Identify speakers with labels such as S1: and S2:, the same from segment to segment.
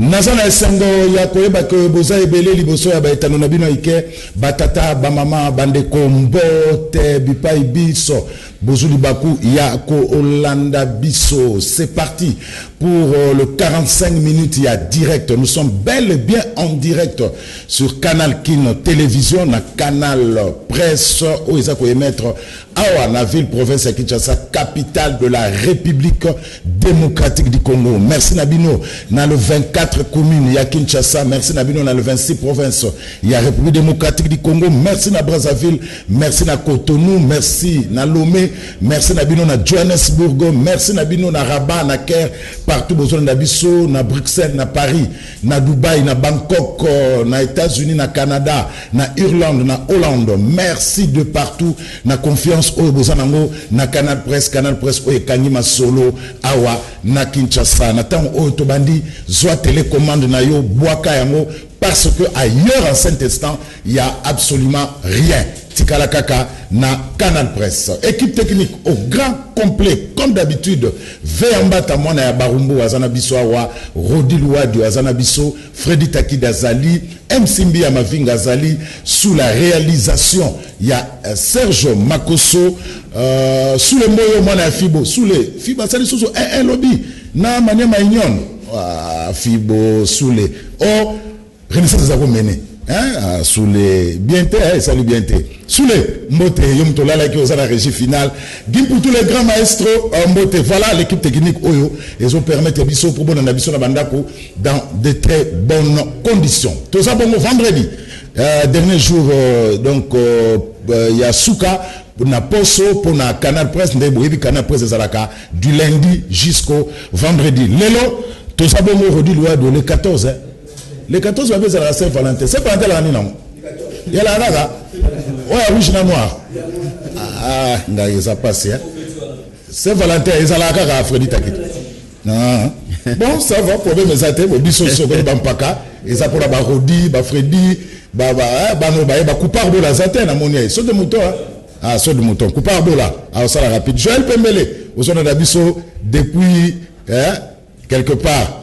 S1: Nazana esengo ya koyeba ke boza ebele liboso ya baetano na bino ike batata bamama bandeko mbote bipai biso bozuli baku ya ko Olanda biso. C'est parti pour le 45 minutes ya direct. Nous sommes bel et bien en direct sur Canal Kin Télévision, na Canal Presse où ils ont émettre à la ville province de Kinshasa, capitale de la République démocratique du Congo. Merci Nabino dans le 24 communes il y a Kinshasa, merci Nabino dans le 26 provinces il y a République démocratique du Congo, merci na Brazzaville, merci na Cotonou, merci na Lomé, merci Nabino na Johannesburg, merci Nabino na Rabat, na Caire, partout besoin na Bisso, na Bruxelles, na Paris, na Dubaï, na Bangkok, na États-Unis, na Canada, na Irlande, na Hollande. Merci de partout, na confiance au Bozanango, na Canal Presse au Kanyima Solo, Awa, na Kinshasa, na Tang Otobandi, Zoa télécommande na yo, Boaka yango, parce que ailleurs en Saint-Instant, il n'y a absolument rien. Tikala Kaka na Canal Presse. Équipe technique au grand complet, comme d'habitude. Veamba Tamona ya Barumbu, Azanabiso Awa, Rodi Louadi, Azanabiso, Freddy Takida Azali, Msimbi Amavinga Azali, sous la réalisation, il y a Serge Makoso, sous les moyens Mona Fibo, sous les Fibo, Azali, sous un lobby, na Manyama Ignon, Fibo, sous les, oh, Renaissance des Mené. Hein, sous les bienté, salut bienté. Sous les Mbote, Yom Tolala qui est à la régie finale. Dim pour tous les grands maestros Mbote. Voilà l'équipe technique Oyo. Ils ont permis de biso pour bonne ambition à Bandako dans de très bonnes conditions. Tout ça bon vendredi. Dernier jour, donc, il y a Souka pour na Poso, pour na Canal Presse, Canal Presse des Alaka, du lundi jusqu'au vendredi. Lélo, tout ça bon aujourd'hui, le 14, hein. Le 14 c'est la Saint-Valentin. Saint-Valentin, il y a la raga. Ouais, rouge et noir. Ah, ça passe. Saint-Valentin, il y a la raga à Freddy Takit. Bon, ça va, problème mes athées, mes bisous sur le Bampaka, et ça pour la Barodi, Freddy, Couparbo, la Zaten, à Monia. Saut de mouton, ah, saut de mouton. Couparbo, là, à ça la rapide. Joël Pembele, au son de Nabiso, depuis, quelque part,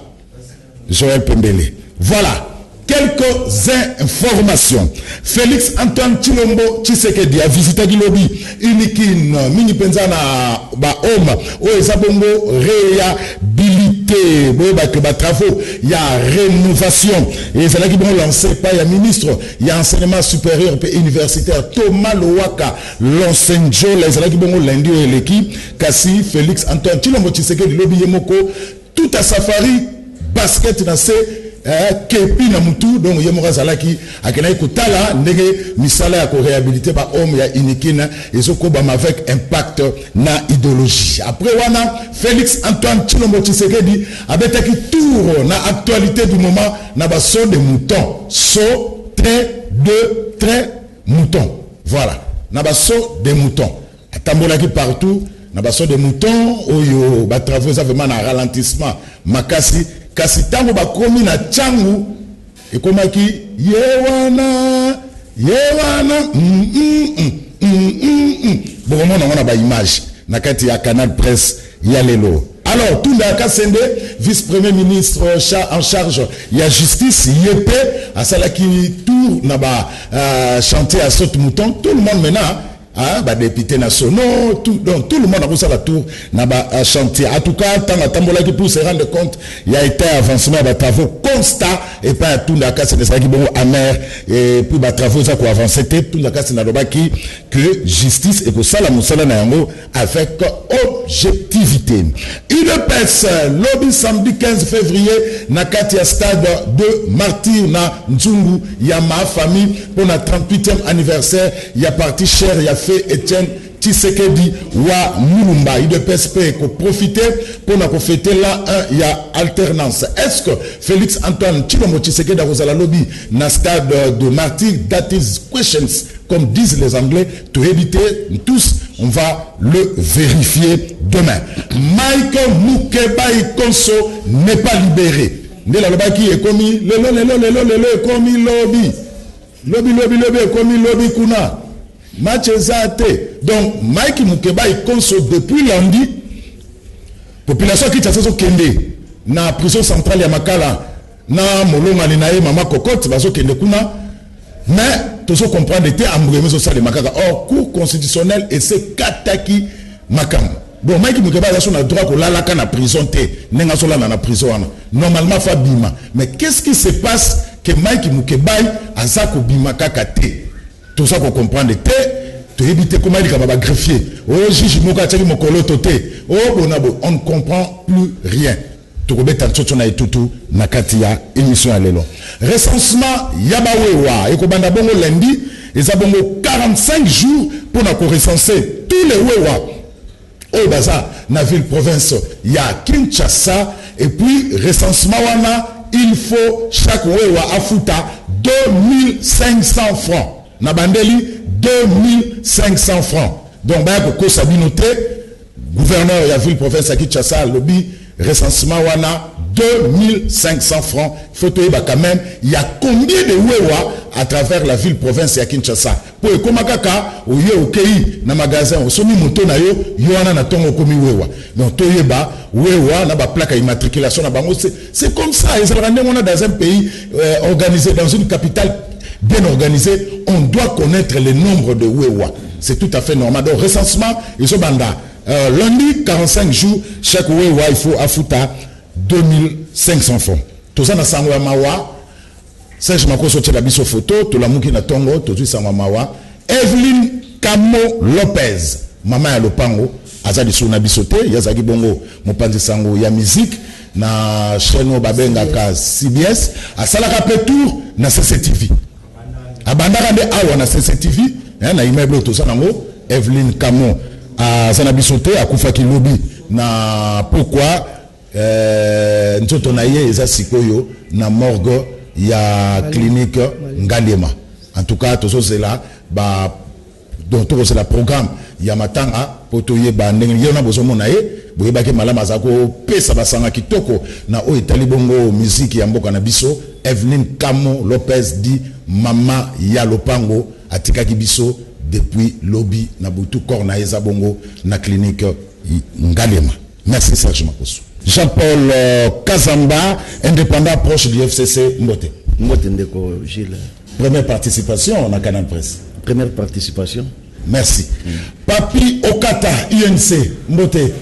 S1: Joël Pembele. Voilà, quelques informations. Félix Antoine Chilombo Tshisekedi a visité Gilobi, Unikin, Mini Penzana, Homme, Oezabongo, réhabilité, travaux, il y a rénovation. Et c'est là qu'ils vont lancer, pas il y a ministre, il y a enseignement supérieur et universitaire, Thomas Lowaka, l'enseignant, c'est là qu'ils vont lundi et l'équipe, Kassi, Félix Antoine Chilombo Tshisekedi, Lobi Yemoko, tout à safari, basket, kepi na mutu donc yemoka zalaki akena ikutala ndenge misala ya ko réhabiliter ba homme ya inikina ezokoba avec impact na idéologie. Après wana Félix Antoine Chilombo Tshisekedi abetaki tour na actualité du moment na ba saut de mouton, saut de mouton. Voilà, na ba saut de mouton. Atambolaki partout na ba saut de mouton oyo ba travaux ça vraiment na ralentissement makasi. Kasi tango bakomi na changu ekomaki yewana bon on a ba image na kati ya Canal Presse ya lelo. Alors Tunda Kasende, vice-premier ministre en charge il y a justice yepé à salaki tour na ba chanter à saut mouton, tout le monde maintenant députés nationaux, tout le monde a reçu la tour n'a chantier. En tout cas, tant à Tambola qui pour se rendre compte, il y a été avancement de travaux constat et pas tout la casse c'est qui bon amer et puis bah travaux ça quoi avancer tout la casse c'est qui que justice et que ça la musala na yango avec objectivité. Une pèse lobby samedi 15 février na Katia stade de martyr na Nzungu il y a ma famille pour la 38e anniversaire il y a parti cher il y a Etienne Tshisekedi wa Mulumba il de PSP pour profiter pour nous fêter là il y a alternance. Est-ce que Félix Antoine Chilombo Tshisekedi a la lobby na stade de martyr? That is questions comme disent les Anglais to éviter tous on va le vérifier demain. Michael Mukebai Konso n'est pas libéré. Ne la lobaki est commis le commis lobby commis lobby kuna. Match zate. Donc, Mike Mukeba est conso depuis lundi. Population qui t'a kende na prison centrale ya Makala na molonga linaye mama cocotte bazo kende kuna mais tozo comprendre était ambremé so sale makaka or cour constitutionnel et c'est kataki makam bon Mike Mukeba a son droit ko lalaka na prison te nenga so la na prison wana normalement fa bima mais qu'est-ce qui se passe que Mike Mukeba aza ko bima kaka te tout ça ko comprendre te to éviter comment il va greffier oh juge moka teki mokolo toté oh bonabo on ne comprend plus rien to ko beta tsoto na etutu na kati ya émission ya lelo recensement yabawewa eko banda bongo lundi et bongo 45 jours pour na ko recenser tous les wewa au bazar na ville province ya Kinshasa et puis recensement wana il faut chaque wewa afuta 2500 francs na bandeli 2500 francs donc ba ko sabinoté gouverneur de la ville province à Kinshasa lobby recensement wana 2500 francs faut te quand même il y a combien de wewa à travers la ville province à Kinshasa pour ekoma kaka oye okei na magasin osomi moto na yo wana na tongo komi wewa donc toyeba wewa na ba plaque immatriculation na bango c'est comme ça ils rendent on dans un pays organisé dans une capitale bien organisée on doit connaître le nombre de wewa c'est tout à fait normal donc recensement ils sont banda lundi 45 jours chaque wewa il faut afuta 2500 francs tout ça na sango ya mawa Serge Makoso tela biso photo to la muki na tongo to sango mawa Evelyn Camo Lopez mama ya lopango azali suna bisote yazaki bongo mopanzi sango ya musique na chaîne babenga ka CBS asalaka pe tour na CCTV abandaka nde awa na CCTV na immeuble to sango Evelyn Camo azana bisote akufaki lobby na pourquoi nzoto na ye eza sikoyo na morgue ya clinique Ngaliema en tout cas tout ça c'est là ba donc tout c'est la programme ya matanga potoye ba ndenge yona bozomo na ye boyeba ke malama zako pesa basanga kitoko na o etali bongo musique ya mboka na biso Evelyn Camo Lopez dit mama ya lopango atikaki biso depuis lobby na butu corna eza bongo na clinique Ngaliema. Merci Serge Makoso. Jean-Paul Kazamba, indépendant proche du FCC Mbote.
S2: Mbote Ndeko Gilles.
S1: Première participation on a Canal Presse.
S2: Première participation.
S1: Merci. Papi Okata, INC, Mbote.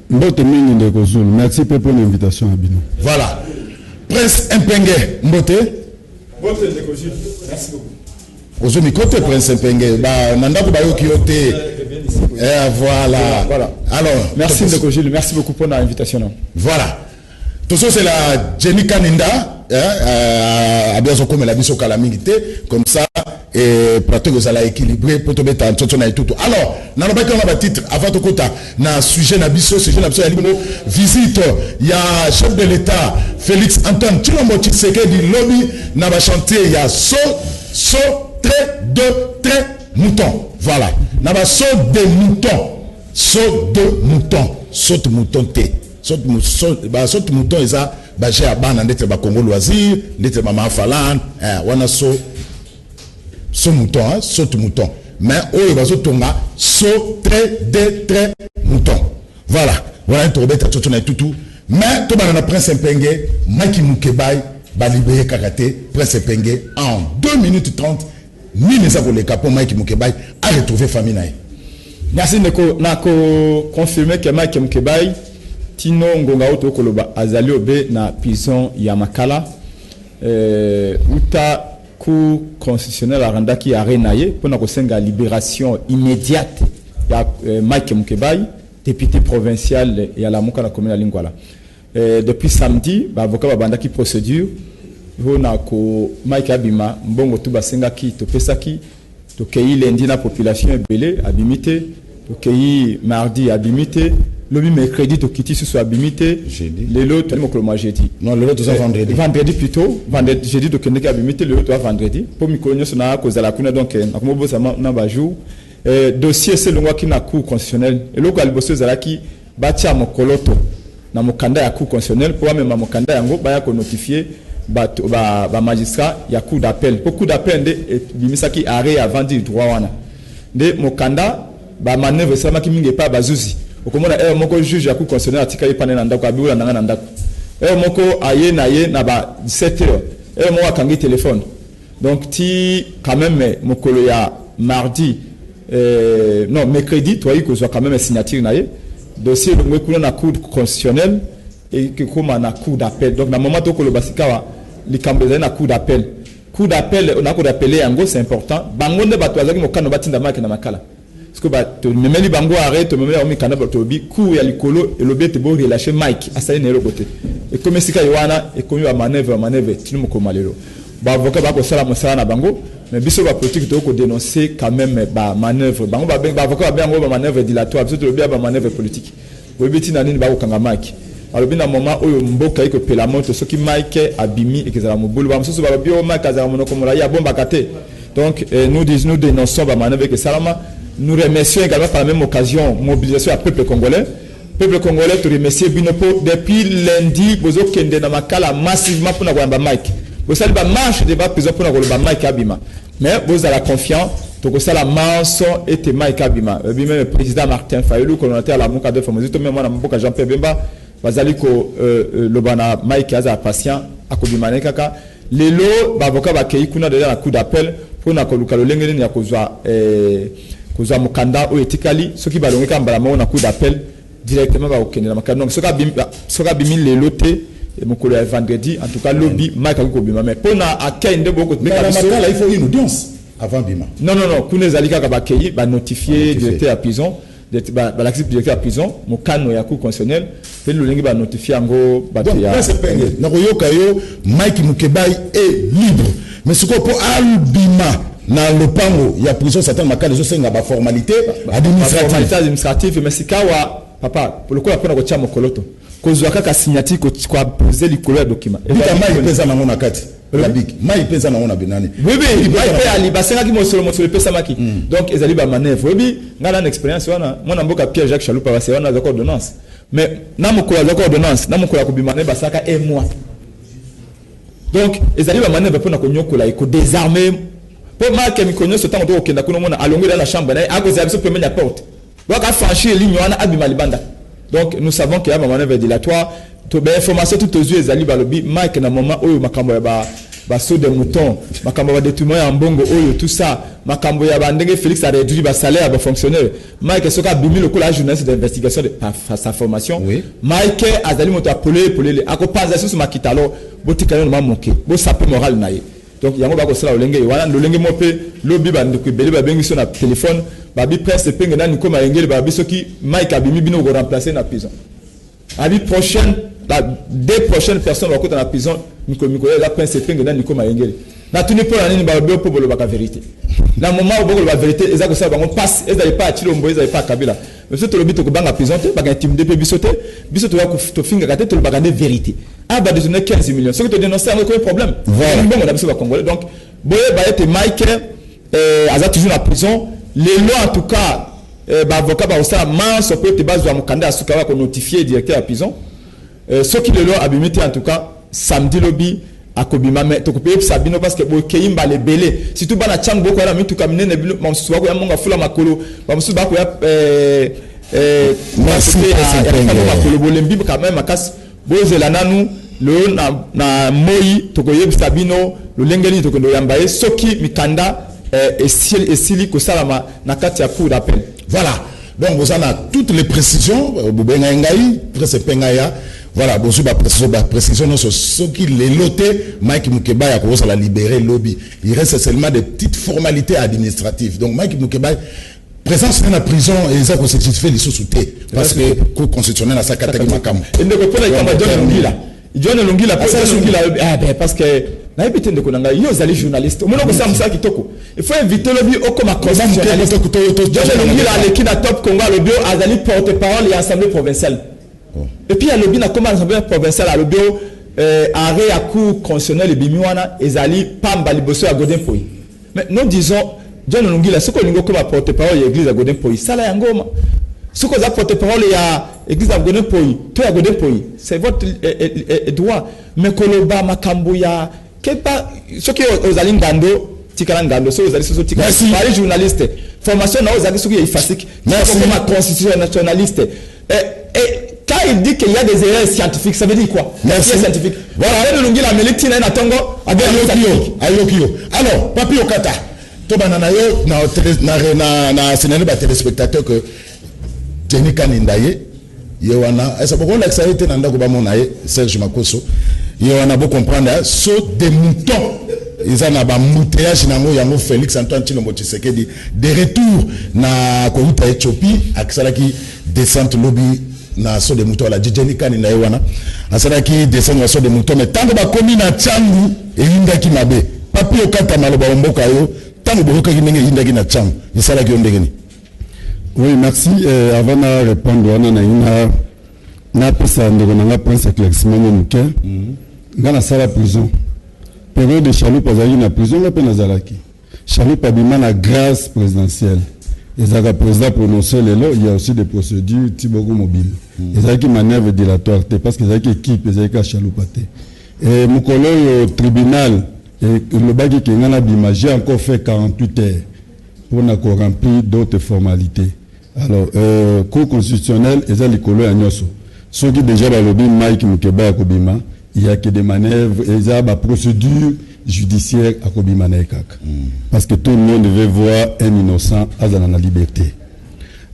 S3: Mbote Mingi Ndeko Zulu. Merci pour l'invitation à Bino.
S1: Voilà. Prince Mpenge, Mbote.
S4: Mbote Ndeko Gilles. Merci beaucoup.
S1: Ozomi côté Prince Mpenge, bah nanda ko bayo kiote. Voilà.
S4: Voilà.
S1: Alors,
S4: merci Ndeko Gilles, merci beaucoup pour l'invitation.
S1: Voilà. Tout ça c'est la Jenny Kaninda, a bien comme la biso calamité comme ça et plateau que ça l'a équilibré pour te mettre en tout. Alors, dans le bac on a titre avant de kota na sujet na biso sujet na biso visite il y a chef de l'État Félix Antoine Tshilombo Tshisekedi lobby na ba chantier il y a très mouton. Voilà. Naba saut de mouton. Saut de mouton. Saut mouton T. Saut mouton et ça, j'ai à ban d'être ba Congo loisir, d'être maman falan, wana saut mouton, saut mouton. Mais oh il va tonga saut très mouton. Voilà. Voilà un torbette à tout tout. Mais tout le prince Mpenge, Mike Mukebai, ba libéré karaté, prince Mpenge en 2 minutes 30. Ministre le capot Mike Mukebai a retrouvé famille.
S4: Merci Ndeko nako confirmer que Mike Mukebai Tino Ngonga Oto Koloba azali obe na prison ya Makala uta cour constitutionnel arandaki arenaye pour na kosenga libération immédiate ya Mike Mukebai député provincial ya la Moka na commune ya Lingwala. Depuis samedi ba avocat ba bandaki procédure na ko Mike Abima mbongo tu basengaki to pesaki to kei lundi na population ebele abimité to kei mardi abimité lobi mercredi to kiti sur abimité le lot mokolo ma jeudi
S1: non le lot to
S4: vendredi plutôt vendredi jeudi to kendeki abimité le lot to vendredi pour mikonyo sona ko zala kuna donc nakomo bosa na ba jour dossier c'est longwa ki na cour constitutionnelle et loko aliboso zalaki batia mokoloto na mokanda ya cour constitutionnelle pour même mokanda yango ba ya ko notifier ba magistrat ya coup d'appel pour coup d'appel de bimisaki arrêt avant du droit wana de mokanda ba manœuvre sama ki mingi pa bazuzi okomona moko juge ya coup constitutionnel atika ipane na ndako abula nanga na ndako moko aye na ye na ba 17h mo akangi téléphone donc ti quand même mokolo ya mardi non mercredi toi il soit quand même signature na ye dossier le kuna na cour constitutionnel et que comme na cour d'appel donc na moment to ko le basikawa likambo na cour d'appel on a cour d'appel yango c'est important bango nde bato azaki mokano batinda maki na makala parce que ba to memeli bango arrête to memeli omi kana bato bi cour ya likolo et lobete bo relâcher Mike asali na le côté et comme sika yoana et comme ba manœuvre tinu mokoma lelo ba avocat ba ko sala mosala na bango mais biso ba politique to ko dénoncer quand même ba manœuvre bango ba avocat ba bango ba manœuvre dilatoire biso to lobi ba manœuvre politique bo biti na nini ba ko kanga Mike alors bien à moment où mboka iko pela moto soki Mike abimi et que ça mobulu ba msusu ba bio Mike azara monoko mola ya bomba kate donc nous dénonçons ba manœuvre que salama. Nous remercions également par la même occasion mobilisation à peuple congolais. Peuple congolais, tu remercie Binopo depuis lundi, bozo kende na makala massivement pour na Mike. Vous savez ba marche de ba prison pour na Mike abima. Mais vous avez la confiance, to ko sala manso et te Mike abima. Même le président Martin Fayulu coordinateur la Muka de Famozito même moi na mboka Jean-Pierre Bemba, bazali ko lobana Mike aza patient akobima nekaka. Lelo ba avocat ba kei kuna de la coup d'appel pour na koluka lo lengene ya kozwa koza mukanda o etikali soki balongeka mbala mo na coup d'appel directement ba okendela makano donc soka bimi lelote mokolo ya vendredi en tout cas lobby Mike ko bima mais pona akende boko
S1: mais la makala il faut une audience avant bima
S4: non kuna zalika ka ba kei ba notifier directeur à prison ba l'actif directeur à prison mokano ya cour constitutionnel pe lolengi ba notifier ngo ba
S1: ya donc c'est penge na koyoka yo Mike Mukebai est libre mais ce qu'on peut albima na lopango ya prison certains makala zo senga ba formalité
S4: administrative mais sikawa papa pour le coup la pona ko tia mokoloto kozwa kaka signature ko poser likolo ya document
S1: bika mai pesa na ngona kati la big mai pesa na ngona benani
S4: oui mai pe ali basenga ki mosolo pesa maki donc ezali ba manœuvre oui ngala na expérience wana mona mboka Pierre Jacques Chaloupa ba wana za ordonnance mais na mokolo za ordonnance na mokolo ko bimane basaka un mois donc ezali ba manœuvre pona ko nyokola iko désarmer pour marquer mi connaît ce temps de okenda kuno mona alongo dans la chambre na a cause ya biso premier la porte donc a franchir ligne wana abima libanda donc nous savons qu'il y a un manœuvre dilatoire to ba information tout aux yeux ezali balobi Mike na moment oyo makambo ya ba saut de mouton makambo ba détournement ya mbongo oyo tout ça makambo ya bandenge Félix a réduit ba salaire ba fonctionnaire Mike soka bimi le la journaliste d'investigation de sa formation oui. Mike azali moto apolé akopanza sur makitalo botikano na manqué bo sape moral naie donc yango ba ko sala olenge wana lolenge mope lobi ba ndeko beli ba bengi so na téléphone ba bi presse penge na nikoma engeli ba biso ki Mike abimi bino ko remplacer na prison abi prochaine deux prochaines personnes vont dans la prison miko la presse penge na nikoma engeli na tuni po na nini ba bi po bolo ba vérité na moment où bolo ba vérité ezako sala bango passe ezali pas chilombo ezali pas kabila mais ce to lobi to ko banga prison te ba intimider pe biso to ya ko to finga kate to ba gande vérité ah bah désolé 15 millions ce que tu dénonces c'est un problème voilà bon on a besoin de congolais donc boye ba été Mike aza toujours la prison les lois en tout cas ba avocat ba osala manso peut te base wa mukanda asuka ko notifier directeur à prison ce qui le loi abimité en tout cas samedi lobby akobima mais to kopé sabino parce que boye keimba le belé surtout bana cham boko na mitu kamine ne bilo mamsu ko ya monga fula makolo mamsu ba ko ya
S1: merci
S4: makolo bolembi quand même makas bozela nanu le na moi tokoyeb sabino le lengeli tokondo yambaye soki mikanda esili ko salama na kati ya cour d'appel
S1: voilà donc vous en a toutes les précisions bobenga ngai presse pengaya voilà bosu ba précision non ce qui les loté Mike Mukebai a commencé à la libérer lobby il reste seulement des petites formalités administratives donc Mike Mukebai présence dans la prison et ça qu'on se fait les sous-soutés parce que cour constitutionnelle à sa catégorie makam
S4: et ne pas il comme John Longila John Longila parce que na ebité ndeko nanga yo zali journaliste mono ko samsa kitoko il faut inviter lobby au comme constitutionnaliste John Longila l'équipe na top Congo le bio azali porte-parole et assemblée provinciale et puis lobby na comme assemblée provinciale le bio arrêt à cour constitutionnelle bimiwana ezali pamba liboso ya Godin Poyi mais nous disons John Longila ce que lingo comme porte-parole de l'église à Godin Poyi sala ya ngoma ce que za porte-parole ya église à Godin Poyi to ya Godin Poyi c'est votre droit mais koloba makambo ya kepa ce que aux alingando tikala ngando so aux ali so tikala les journalistes formation na aux ali so qui est efficace mais comme constitution nationaliste et quand il dit qu'il y a des erreurs scientifiques, ça veut dire quoi?
S1: Merci.
S4: Scientifique. Voilà, la médecine est
S1: alors, Papi Okata, Tobana Nayo, na sénégalais ba téléspectateur que Jenny Kanindaye, Yowana, ça peut qu'on ça été nanda ko ba monaye Serge Makoso, Yowana beau comprendre saut des moutons. Ils ont un moutillage yango Félix Antoine Tshilombo Tshisekedi de retour na Kouta Éthiopie aksalaki descente lobby na saut des moutons la Jenny Kanindaye wana asalaki descendre saut des moutons mais tant ba komi na Tchangu et indaki mabe Papi Okata maloba mboka yo tant boka ki ndenge indaki na Tchangu isalaki ndengeni.
S3: Oui, merci. Avant de répondre, on a pesa ndeko nanga prince éclaircissement muke. Ngana sala prison. Période de Chaloupa azali na prison la pe nazalaki. Chaloupa bima na grâce présidentielle. Ezaka président prononcé lelo, il y a aussi des procédures Tibogo mobile. Ezaki manœuvre dilatoire parce que ezaki équipe ezaki Chaloupa te. Et mukolo au tribunal et le bagi ki ngana bima j'ai encore fait 48 heures pour encore remplir d'autres formalités. Alors, cour constitutionnelle, ils ont les colos à Nyoso. Ceux qui déjà dans le lobby Mike Mukeba à Kobima, il y a que des manœuvres, ils ont la procédure judiciaire à Kobima Naekak. Parce que tout le monde veut voir un innocent à la liberté.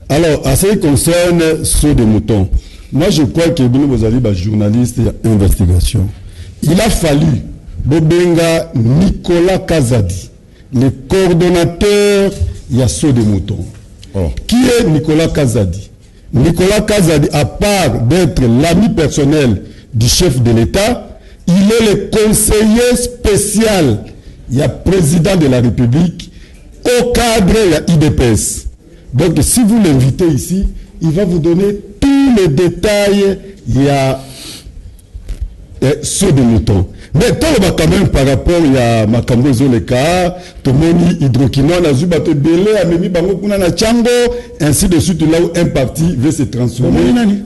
S3: Alors, à ce qui concerne ceux des moutons, moi je crois que vous avez des journalistes et investigation. Il a fallu Bobenga Nicolas Kazadi, le coordonnateur, il y a ceux des moutons. Oh. Qui est Nicolas Kazadi? Nicolas Kazadi, à part d'être l'ami personnel du chef de l'État, il est le conseiller spécial, il y a président de la République, au cadre de l'IDPS. Donc si vous l'invitez ici, il va vous donner tous les détails, il y a ceux des moutons. Mais quand même par rapport à Makambo Zoleka, Tomoni Hydroquinone, Azubato Belé, Amemi Bango Kunana Tchango, ainsi de suite, là où un parti veut se transformer.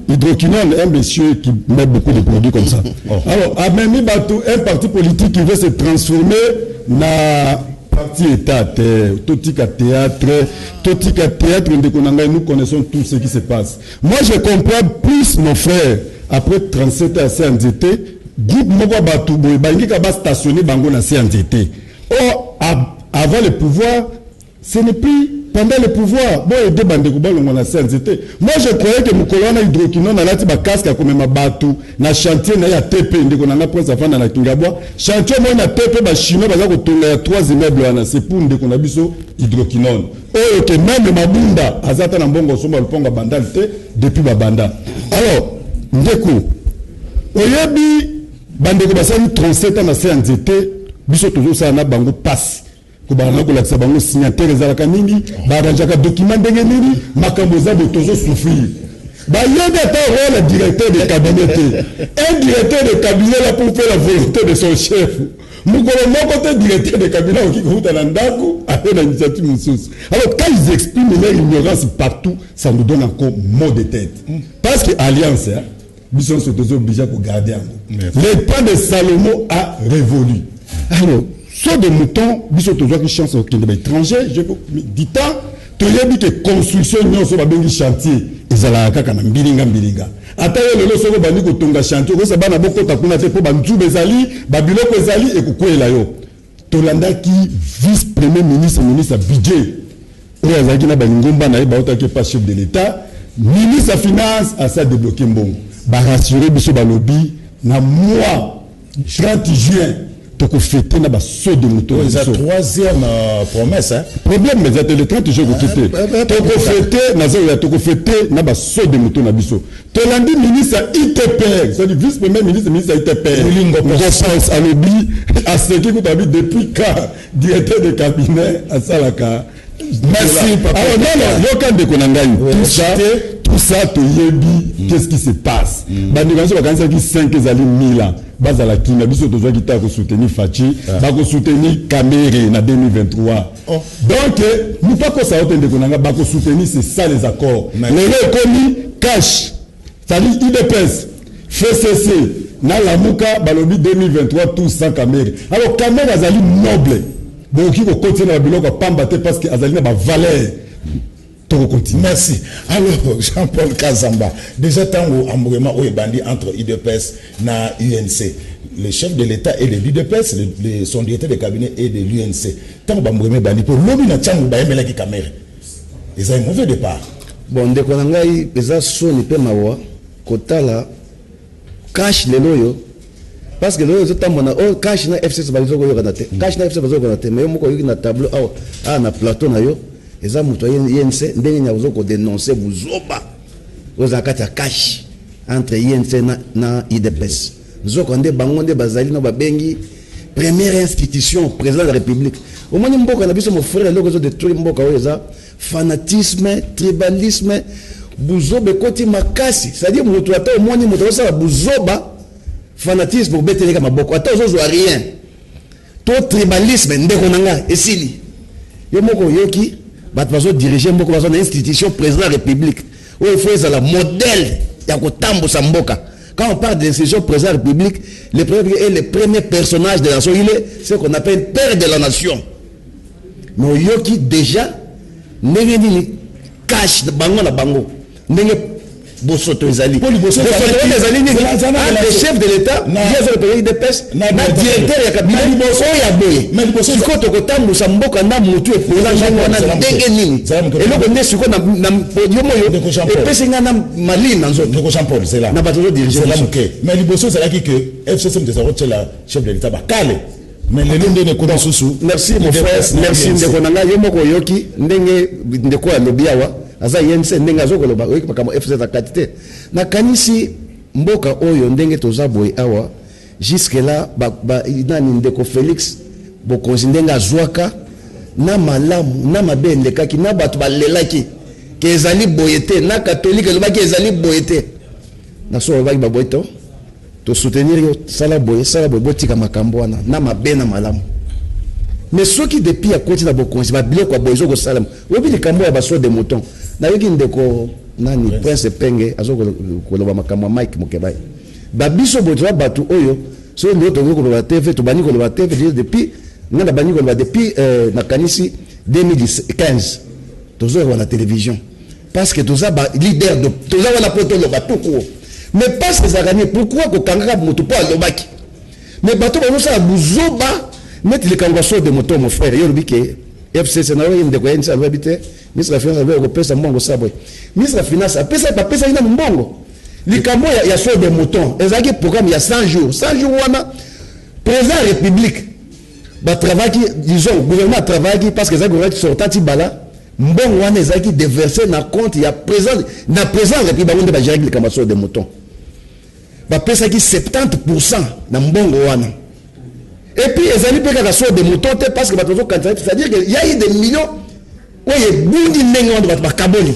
S3: Hydroquinone, un monsieur qui met beaucoup de produits comme ça. Alors, Amemi Bato, un parti politique qui veut se transformer dans parti État, Totika théâtre, nous connaissons tout ce qui se passe. Moi, je comprends plus nos frères, après 37 ans à CNDT, groupe Moko Batou Boy, Bangi Kaba stationné Bango na CNDT. Or, avant le pouvoir, ce n'est plus pendant le pouvoir. Bon, et deux bandes de la CNDT. Moi, je croyais que Moukolona Hydroquinone a lati ba casque à comme ma Batou, na chantier na ya TP, ndeko na prince afana na Kingabwa. Chantier moi na TP ba chinois baza ko tonga 3 immeubles wana, c'est pour ndeko na biso Hydroquinone. Oh, que même Mabunda, azata na mbongo somba luponga bandal te depuis ba banda. Alors, ndeko, oyebi bandeko basali 37 ans na CNDT biso toujours ça na bango passe ko bana ko lakisa bango signataire ezalaka nini baranjaka document ndenge nini makambo za botozo souffrir ba yebi ata rôle directeur de cabinet un directeur de cabinet là pour faire la volonté de son chef mukolo moko te directeur de cabinet qui kuta na ndako avec la initiative mususu. Alors quand ils expriment leur ignorance partout, ça nous donne encore mot de tête parce que alliance Bisson se sont obligés pour garder un mot. Le temps de Salomon a révolu. Alors, soit des moutons, Bisson toujours qui chance au Kenya étranger, je vous dis tant, tu as dit que construction non sur le chantier, ils allaient à Kakana, Bilinga. Attends, le solo bani ko tonga chantier, ko sabana boko takuna te ko bantu bezali, babiloko ezali et ko kwela yo. Tolanda qui vice-premier ministre budget. Et azaki na baningomba na ba otake pas chef de l'État, ministre des Finances a ça débloqué mbongo. Ba rassurer biso ba lobby na mois 30 juin toko fêter na ba saut de moto.
S1: C'est la troisième promesse hein.
S3: Problème mais le 30 juin ko fêter. Toko fêter na zo ya toko fêter na ba saut de moto na biso. To landi ministre ITP, c'est-à-dire vice-premier ministre ITP. Lingo pense à lobby à ce qui vous avez depuis quand directeur de cabinet à Salaka. Merci papa. Alors non, yoka de konangai. Tout ça, tu yebi, qu'est-ce qui se passe? Bandiganso bakanisa ki 5 ezali 1000 ans. Bazala kina biso tozo kita ko soutenir Fachi, ba ko soutenir Kamere na 2023. Donc, nous pas ko ça otende konanga ba ko soutenir c'est ça les accords. Les commis cash. C'est-à-dire IDPS, FCC, na lamuka balobi 2023 tout ça Kamere. Alors Kamere azali noble. Bon qui ko continuer na biloko pamba te parce que azali na ba valeur.
S1: Merci. Alors, Jean-Paul Kazamba, déjà tant où bandi entre IDPS et UNC. Le chef de l'État et de l'UDPS, son directeur de cabinet et de l'UNC. Tant que bandi pour l'objet na tchangu baemela ki kamera. Ils ont un mauvais départ.
S2: Bon, de konangai pesa soni pe mawa kotala cash le loyo parce que loyo zotamona oh cash na FCC bazo ko yokana te. Cash na FCC bazo ko te mais moko yoki na tableau na plateau na yo. Eza muto INC ndenge nyazo ko dénoncer buzoba ozakata cash entre INC na IDPS zoko nde bango nde bazali no babengi première institution président de la République au moins mboka na biso mon frère loko zo détruire mboka oza fanatisme tribalisme buzoba koti makasi c'est-à-dire muto ata au moins muto ça buzoba fanatisme obeteleka maboko ata ozo rien to tribalisme ndeko nanga esili yo moko yoki bato diriger mboka bazo na institution président de la République où il faut être la modèle ya kotambo sa mboka. Quand on parle de l'institution président de la République, le premier personnage de la nation, il est ce qu'on appelle père de la nation. Mais yoki déjà ndenge ni cash bango na bango ndenge bosoto ezali bosoto ezali ni le chef de l'État il est le pays de pêche na directeur ya cabinet boso ya boye mais boso ko to kotambu sa mboka na mutu e pola jango na ndenge nini eloko nde siko na podium yo e pese nga na malina nzoto
S1: ko Jean-Paul c'est là
S2: na bato diriger
S1: la muke mais liboso c'est là que FCC mtezaro tshela chef de l'État ba kale mais le monde ne connaît sous
S2: merci mon frère merci ndeko nanga yo moko yoki ndenge ndeko ya lobiawa aza yense ndenge azokoloba oyoki makambo FCC za qualité na kanisi mboka oyo ndenge toza boye awa jusque là nani ndeko Félix bokonzi ndenge azwaka na malamu na mabendekaki na bato balelaki ke ezali boyete na catholique elobaki ezali boyete na so obaki baboyeto to soutenir yo sala boye botika makambo wana na mabe na malamu mais ceux qui depuis à côté na bokonzi ba biloko boyezo ko salam obi likambo ya baso de mouton na yoki ndeko nani prince penge azoko koloba makambo Mike Mukebai babiso boto batu oyo so ndio to ko ba TV to bani ko ba TV depuis ngana bani ko ba depuis na kanisi 2015 tozo ko na télévision parce que toza ba leader de toza wana poto lo batuko mais parce que ça gagné pourquoi ko kangaka moto po alobaki mais bato ba ça buzoba net le kangaso de moto mon frère yo bike FCC na yo ndeko yensa alobite ministre de la finance alobiko pesa mbongo sabwe ministre de la finance pesa ina mbongo likambo ya so de mouton ezaki programme il y a 100 jours wana président de la République ba travailler disons gouvernement travailler parce que ça gouvernement sortati bala mbongo wana ezaki déverser na compte ya président de la République bango ba gérer likambo so de mouton ba pesa ki 70% na mbongo wana. Et puis, ils allaient payer la source de moutons parce que c'est-à-dire qu'il y a eu des millions où il y a beaucoup de millions de caboli.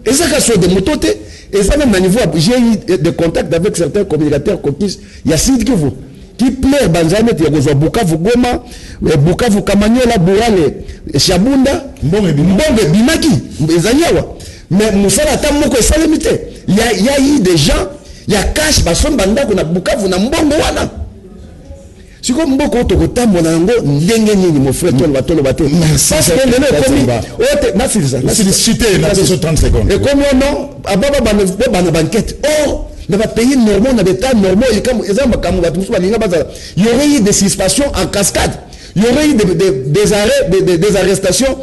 S2: Et ça, la source de moutons, et ça, même à niveau, j'ai eu des contacts avec certains communicateurs coquis. Il y a Sid Kivu qui plaît, Banzane, il y a Bukavu Goma, Bukavu Kamanyola, Bourale, Chabunda, Mbonge Bimaki, Zanyawa. Mais Moussala Tamoko et Salemite. Il y a eu des gens, il y a Cash, Basson Banda, qu'on a Bukavu, Nambongo Wana. Si comme mboko tokota monango ndenge nini mon frère tolo bato parce que le commis
S1: c'est cité na 30 secondes
S2: et comme non ababa bana banquette oh dans les pays normaux dans des temps normaux et comme exemple comme bato musu balinga bazala il y aurait eu des suspensions en cascade il y aurait eu des arrêts des arrestations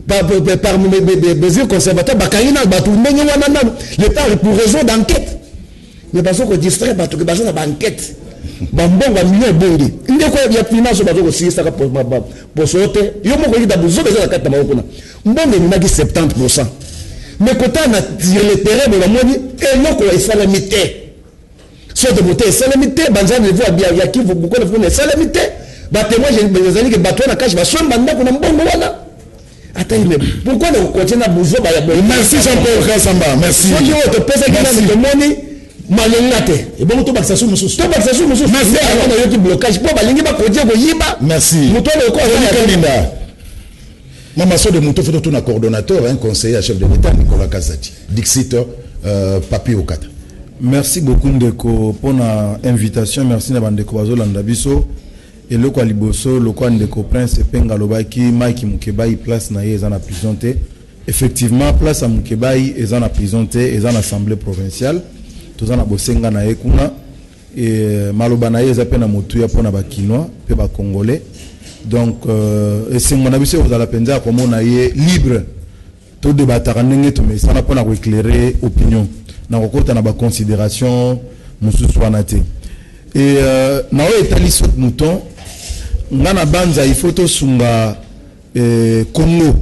S2: par des mesures conservateurs bakayina bato ndenge wana l'état pour raison d'enquête mais bazo ko distraire bato que bazo na banquette bambongo million bongi ndeko ya finance bazo ko sisa ka pour sote yo moko yida buzo bezo la kata mako na mbongo ni naki 70% mais kota na sur le terrain de la moni et loko e salamité so de beauté salamité banzana voix bien ya ki vous beaucoup de fone salamité ba témoin j'ai besoin que bato na cash ba somba ndako na mbongo wana ata ile pourquoi ne continuer buzo ba ya
S1: merci Jean-Paul Kasamba merci
S2: so yo te pesa que na moni malengate
S1: et bon to baksasu mususu
S2: merci alors yo ki blocage po balingi ba kodie ko yiba
S1: merci
S2: muto le ko
S1: Kalinda mama so de muto photo tout na coordonnateur un conseiller à chef de l'État Nicolas Kazati Dixit Papi Okata
S3: merci beaucoup ndeko pour na invitation merci na bandeko bazolanda biso et le quoi liboso le quoi ndeko prince penga lobaki Mike Mukebai place na yeza na prison te
S5: effectivement place à Mukebai est en prison et en assemblée provinciale tous en abosenga na ekuna et malobana est à peine motuya pona ba kinois pe ba congolais donc et c'est mon avis vous allez penser comme on a libre tout débattre ndenge to mais ça n'a pas éclairer opinion na kokota na ba considération mususu wanate et na o etali sot mouton ngana banza il faut to sunga Congo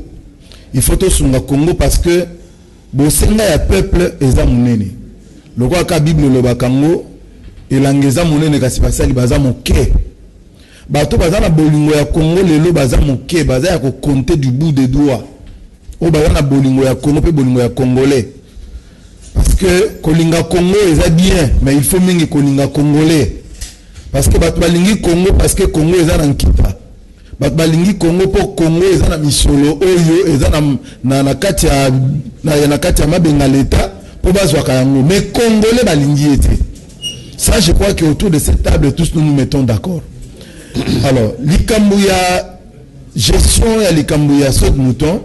S5: il faut tout sur le Congo parce que bosenga ya peuple eza munene lokwa ka bible le bakango elangeza munene kasi basali baza moke bato baza na bolingo ya Congo lelo baza moke baza ya ko compter du bout des doigts o baza na bolingo ya Congo pe bolingo ya congolais parce que kolinga Congo eza bien mais il faut mingi kolinga congolais parce que bato balingi Congo parce que Congo eza na nkita balingi Congo pour Congo eza na misolo oyo eza na kati ya mabenga l'État pour bazwaka yango mais Congolais balingi ete ça je crois que autour de cette table tous nous mettons d'accord. Alors likambu ya gestion ya likambu ya saut mouton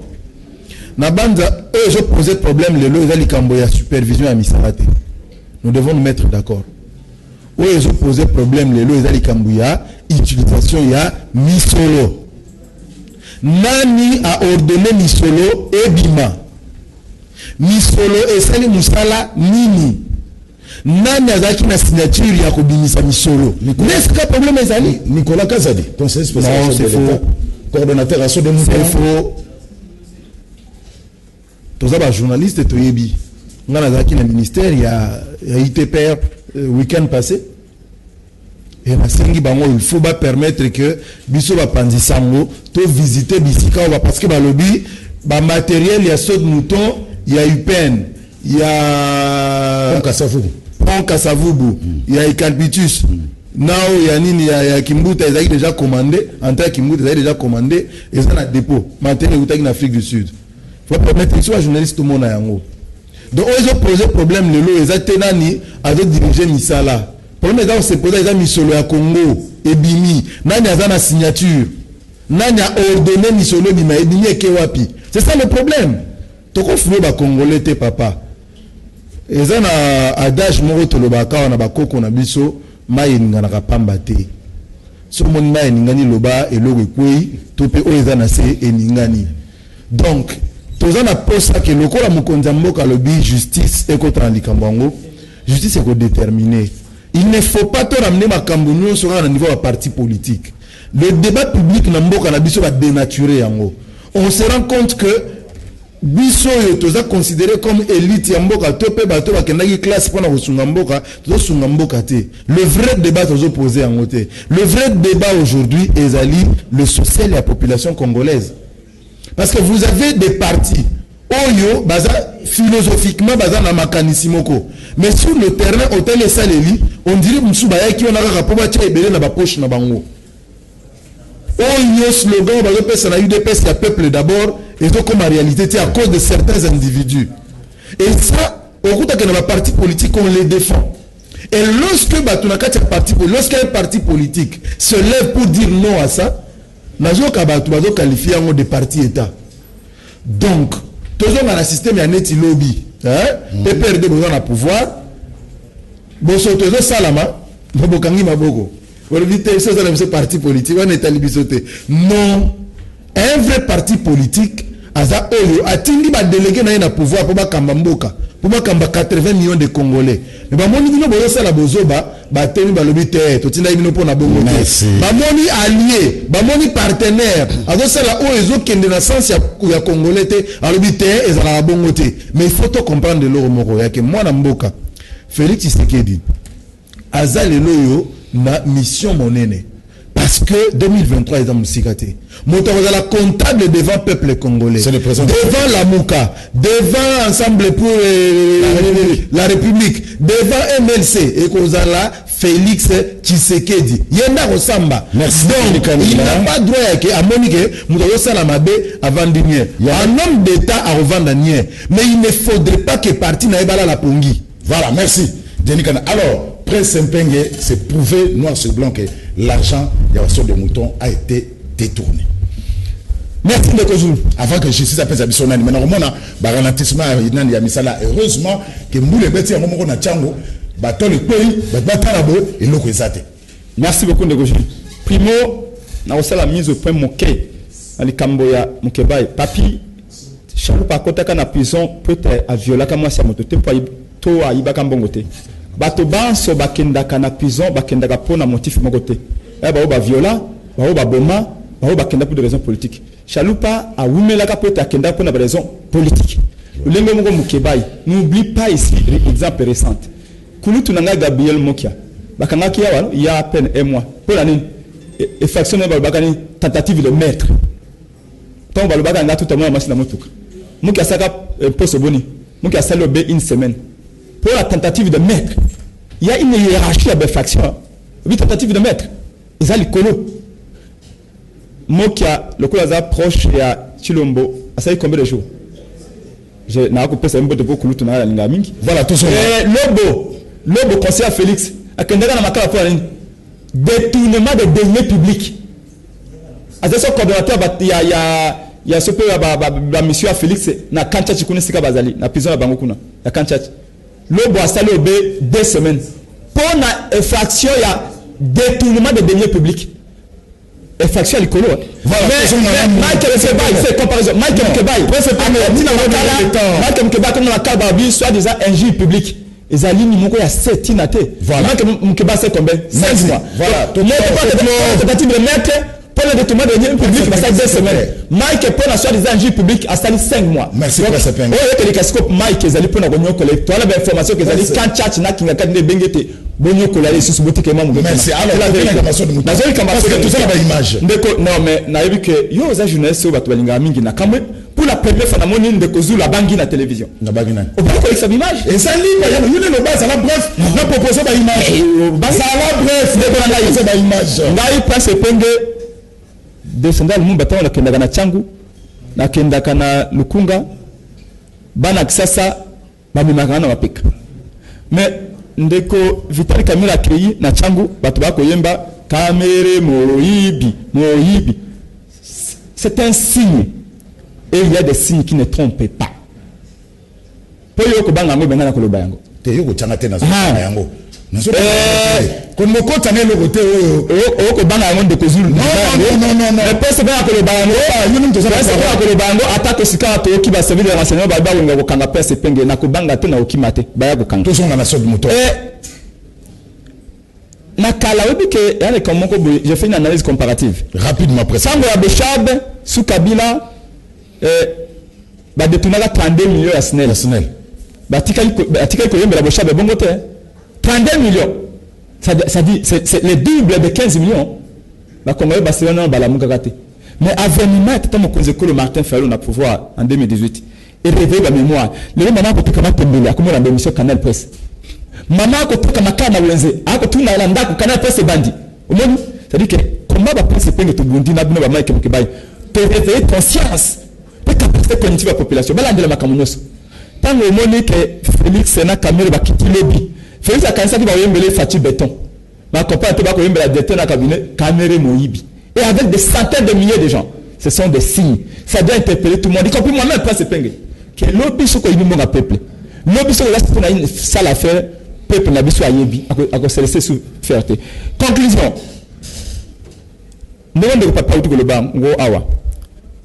S5: na banda eux je posé problème lelo eza likambu ya supervision ya misarate nous devons nous mettre d'accord. Oui, je posé problème les lois likambu ya utilisation ya misolo. Nani a ordonné misolo ebima. Misolo esali musala nini. Nani azaki na signature ya kobimisa misolo. N'est-ce que problème ezali
S1: Nicolas Kazadi, conseiller spécial de l'État, coordonnateur à de Mouton.
S5: C'est faux. Tous les journalistes toyebi. Ngana azaki na ministère ya ITPR week-end passé et masengi bango il faut pas permettre que biso ba panzisango to visiter bisika parce que ba lobby ba matériel ya saut mouton ya UPN ya Kasavubu ya Ikalpitus nao ya nini ya Kimbuta ezaki déjà commandé en tant que Kimbuta ezaki déjà commandé et ça na dépôt matériel utaki na Afrique du Sud faut permettre que soit journaliste tout monde yango. Donc, ils ont posé problème le lot, ils ont tenani avec diriger Misala. Problème est c'est posé, ils ont mis solo à Congo, Ebimi, nani a na signature, nani a ordonné Misolo Bima, Ebimi et Kewapi. C'est ça le problème. Toko foué ba Congolais te papa. Ils ont un adage moro tolobaka, on a ba koko na biso, maïe n'ingana pamba te. So mon maïe n'ingani loba et logo kwei, tope o ils ont assez et n'ingani. Donc, tous on a posé que le corps à Mukonza Mboka lobby justice et contre Likambango justice est déterminée. Il ne faut pas te ramener ma Cambonio sur un niveau de parti politique. Le débat public na Mboka na biso va dénaturer yango. On se rend compte que biso yo toza considéré comme élite ya Mboka topé bato ba kendaki classe pour na kosunga Mboka to sunga Mboka te. Le vrai débat tozo posé yango te. Le vrai débat aujourd'hui ezali le social et la population congolaise. Parce que vous avez des partis, oyo, baza, philosophiquement, baza na makanissimoko. Mais sur le terrain, hôtel et saléli, on dirait Moussoubaye qui on a rapport tcha ebele na ba poche na bango. Oyo slogan, baza pesa na UDPS, il y a peuple d'abord, et donc comme en réalité, c'est à cause de certains individus. Et ça, au coup de la parti politique, on les défend. Et lorsque lorsqu'un parti politique se lève pour dire non à ça, nazo kabatu bazo qualifier en de parti état. Donc toujours dans le système ya neti lobby, hein? PPRD besoin na pouvoir. Boso tozo salama, bobokangi maboko. Vous dites ça dans ce parti politique, on est alibisoté. Non, un vrai parti politique aza oyo atindi ba délégué na na pouvoir pour ba kamba mboka. Pour ba kamba 80 millions de Congolais. Mais ba moni bino bozo sala bozoba ba teni ba lobby te to tinda bino pona bongo te. Ba moni allié, ba moni partenaire. Azo sala o ezo kende na sens ya Congolais te, a lobby te ezala bongo te. Mais il faut to comprendre de l'oro moko ya ke mwana mboka. Félix Tshisekedi aza lelo yo na mission monene. Parce que 2023 est en Moussikaté. Motoroza la comptable devant peuple congolais. C'est le président. Devant la Mouka. Devant Ensemble pour la République. Devant MLC. Et Kozala Félix Tshisekedi. Yenda Rosamba.
S1: Merci.
S5: Donc, il n'a pas droit à Monique. Moutoroza la Mabé avant Dinier. Un homme d'État à revendre Nier. Mais il ne faudrait pas que parti n'aille la Pongi.
S1: Voilà, merci. Alors, Prince Mpenge, c'est prouvé noir sur blanc que l'argent de la de mouton a été détourné.
S4: Merci de Kozul.
S1: Avant que justice appelle sa bisonani, maintenant on a un ralentissement il y a misala. Heureusement que Mboule Beti a moment na Tchango, bateau le pays, batarabo et l'eau exate.
S4: Merci beaucoup de Kozul. Primo, na aussi la mise au point moqué dans les Camboya Mokebai. Papi, chaloupa kotaka na prison peut-être à viola comme ça moto te to a iba kambongote. Bato banso bakendaka na prison bakendaka pona motif mogote. Eh ba viola, ba boma, ba kenda pour des raisons politiques. Chaloupa a oumelaka peut-être kenda pour des raisons politiques. Le lengo mongo Mokebai, n'oublie pas ici l'exemple récent. Kulutu nanga Gabriel Mokia. Bakanga kia walo il y a à peine un mois. Pour l'année effraction de bakani tentative de meurtre. Tant balobaka nga tout à l'heure machine à motuka. Mokia saka poste boni. Mokia salobé une semaine. Pour la tentative de meurtre. Il y a une hiérarchie à l'infraction. Une tentative de meurtre. Ils ont l'écolo. Mokia, le colosa proche à Chilombo, ça y combien de jours? Je n'ai pas pu savoir beaucoup de la lingaming. Voilà, tout ça. Lobo conseil à Félix. À Kendara na makala pour détournement de deniers publics. À ce coordonnateur, il y a ce peu la mission à Félix na kancha chikune sika bazali na prison la bangokuna na kancha. Lobo a salé au B 2 semaines. Pour la infraction, il y a détournement de deniers publics. Infraction à l'écolo. Voilà. Mais Michael Mkebai, il fait comparaison. Michael Mkebai, comme dans la Kababi, soit-disant injure publique. Les alignes, il y a 7 inatés. Voilà. Michael Mkebai, c'est combien? 5 mois. Voilà. Tout le monde tentative de mettre pour le détournement de deniers publics, il va 2 semaines. Mike, pour la soit-disant injure publique, a sali 5 mois. Merci pour ce point. Oui, les cascos, Mike, ils allaient pour la réunion collective. Toi, l'information qu'ils allaient quand tchatch n'a qu'une carte de bengete. Bonio colère sur ce boutique et membre. Merci. Alors, la réclamation de Moutou. Parce que tout ça, la image. Non, mais, n'a vu que, yo, aux journalistes, au Batualinga Mingi, n'a kamwe, pour la première fois, n'a de Kozou, la bangui, la télévision. La bangui, au point qu'on a l'image. Et ça, il y a le bas, ça la bref, n'a proposé la image. Ça la bref, n'a image. N'a eu pas ce penge, descendant le monde, bâton, la Kendagana Tchangu, la Kendakana Lukunga, Banak Sasa, Bamimakana Wapik. Mais, ndeko Vitali Kamila accueilli na Tchangu bato ba koyemba kamere moyibi. C'est un signe et il y a des signes qui ne trompent pas. Po yo ko banga ngo benga na koloba yango te yo ko tchanga te na yango kon moko tane lo kote o ko banga ngo ndeko Zulu non mais pese ba koloba yango yo nim to sa ba koloba yango attaque sika to ki ba servir de renseignement ba wenga ko kanga pese penge na ko banga te na okimate ba ya ko kanga to songa na so de moto na kala webi ke yani comme moko j'ai fait une analyse comparative rapidement après sango ya Bechab sous Kabila ba détourna 32 millions à SNEL ba tikali ko yembela Bechab bongo te 32 millions ça dit c'est le double de 15 millions ba Congolais Barcelone ba la mukakate mais aveniment était mon cause le Martin Fayulu na pouvoir en 2018 et réveiller la mémoire le maman ko tukama tembele akomo na émission Canal Presse maman ko tukama kana wenze ako tuna la ndako Canal Presse bandi omoni ça dit que comment ba presse penge to bundi na bino ba Mike Mkebai to réveiller conscience et capacité cognitive de la population bala ndela makamunyoso tango omoni que Félix na Kamere ba kiti lobby Félix a kanisa ki ba yembele Fati Béton ma compagne to ba ko yembela directeur na cabinet Kamere Moyibi et avec des centaines de milliers de gens ce sont des signes ça doit interpeller tout le monde y compris moi-même presse penge que lobby soko yimbo nga peuple lobby soko là c'est une sale affaire peuple na biso ayebi ako se laisser sous fierté conclusion ndenge ndeko papa utu koloba ngo awa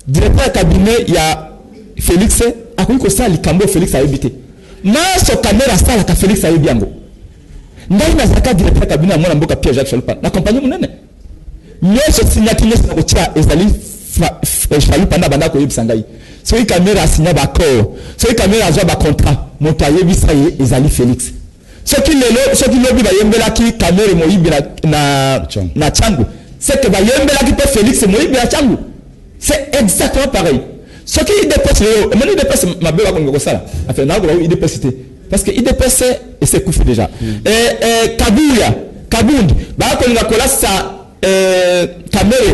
S4: directeur cabinet ya Félix akoki kosala likambo Félix ayebite na so caméra sala ka Félix ayebi yango ngai na zaka directeur cabinet mwana mboka Pierre Jacques Chalupa na compagnie munene nyoso signaki nyoso na kotia ezali Chalupa na banda koyebisa ngai soki caméra signa ba accord soki caméra azwa ba contrat moto ayebisa ye ezali Félix soki lobi ba yembelaki caméra Moyibi na Tchangu c'est que ba yembelaki pe Félix Moyibi na Tchangu c'est exactement pareil ce qui IDPS mais IDPS ma belle comme ça enfin na il IDPS parce que IDPS et c'est couffé déjà et Kabundi ba ko nga kola sa caméra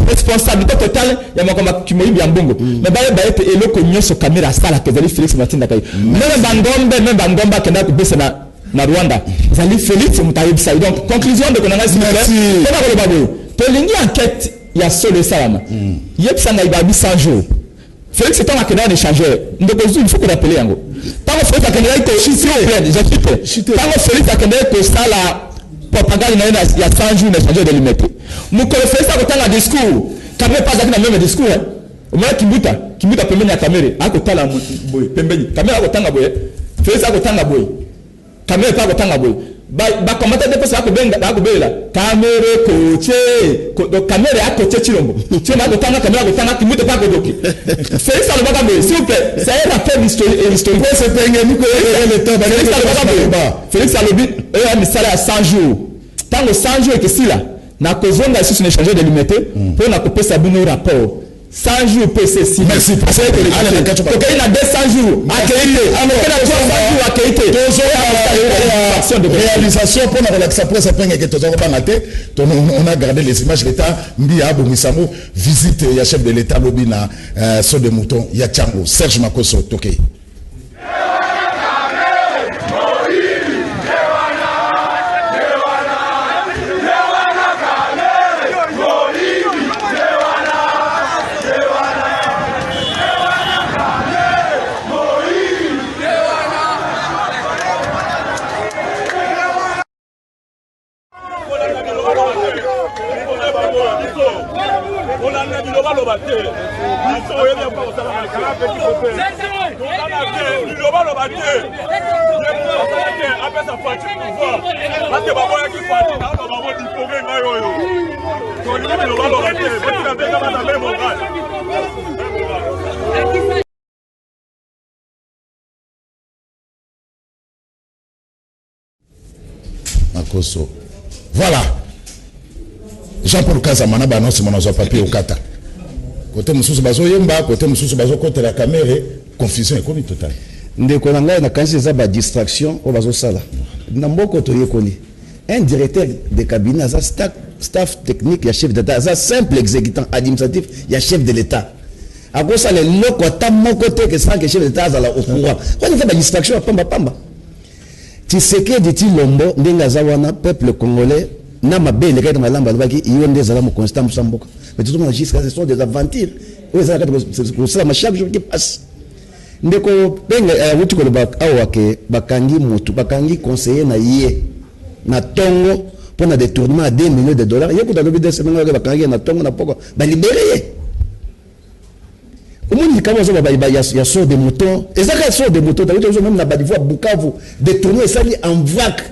S4: responsabilité totale ya makoma Moyibi ya mbongo mais ba ete eloko nyoso caméra sala que zali Félix Matinda kai même bangomba kenda ko besa na Rwanda zali Félix Mutayib Saïd donc conclusion de konanga merci to lingi enquête il y a seul salama. Yep ça n'a pas 100 jours. Félix est en train d'échanger. Donc il faut qu'on appelle yango. Tant que Félix a qu'à chiter, tant que Félix a qu'à ça la propagande il y a 100 jours d'échanger de limiter. Mon collègue Félix a qu'à un discours. Kamé pas dans le même discours. Au moins Kimbuta pembeni ya caméra. A côté la boy pembeni. Caméra a côté la boy. Félix a côté la boy. Caméra pas côté la boy. Ba commentaire de personne a kubela caméra coaché donc caméra a coaché chilombo tu na kotanga caméra kotanga kimute pas kodoki Félix a le bagabe s'il vous plaît ça est la faible historique c'est pengue ni ko le temps Félix a le but et a mis ça à 100 jours tant que 100 jours que si là na kozonga ici sur échanger de limité pour na couper sa bino rapport 100 jours PCC. Merci. Parce que il a 200 jours.
S1: Réalisation pour la relaxation après ça peine que tous on a gardé les images l'État Mbia Bomisamo visite ya chef de l'État Lobina sur des moutons ya Tchango Serge Makoso Toké. Makoso. Voilà. Jean-Paul Kazamana annonce mon papier au Kata. Côté Moussous Bazo Yemba, côté Moussous Bazo côté la caméra, confusion est totale.
S2: Ndeko nanga na kanisi za ba distraction o bazo sala. Na mboko to yekoni. Un directeur de cabinet za staff technique ya chef d'État, za simple exécutant administratif ya chef de l'État. A kosa le loko ta moko te que sans que chef d'État za la au pouvoir. Quand il fait ba distraction pamba pamba. Tshisekedi dit Lombo ndenga za wana peuple congolais na mabele kati malamba lobaki yonde za la mo constant musamboka. Mais tout le monde jusqu'à ce sont des aventures. C'est chaque jour qui passe. Ndeko benga wuti ko awake bakangi mutu bakangi conseiller na yé na tongo pour na détournement à 2 millions de dollars. Yeko dalobi de semaine bakangi na tongo na poko ba libérer. Au moins quand on ya sort des moutons, et ça sort des moutons, même na badivo Bukavu détourné ça en vrac.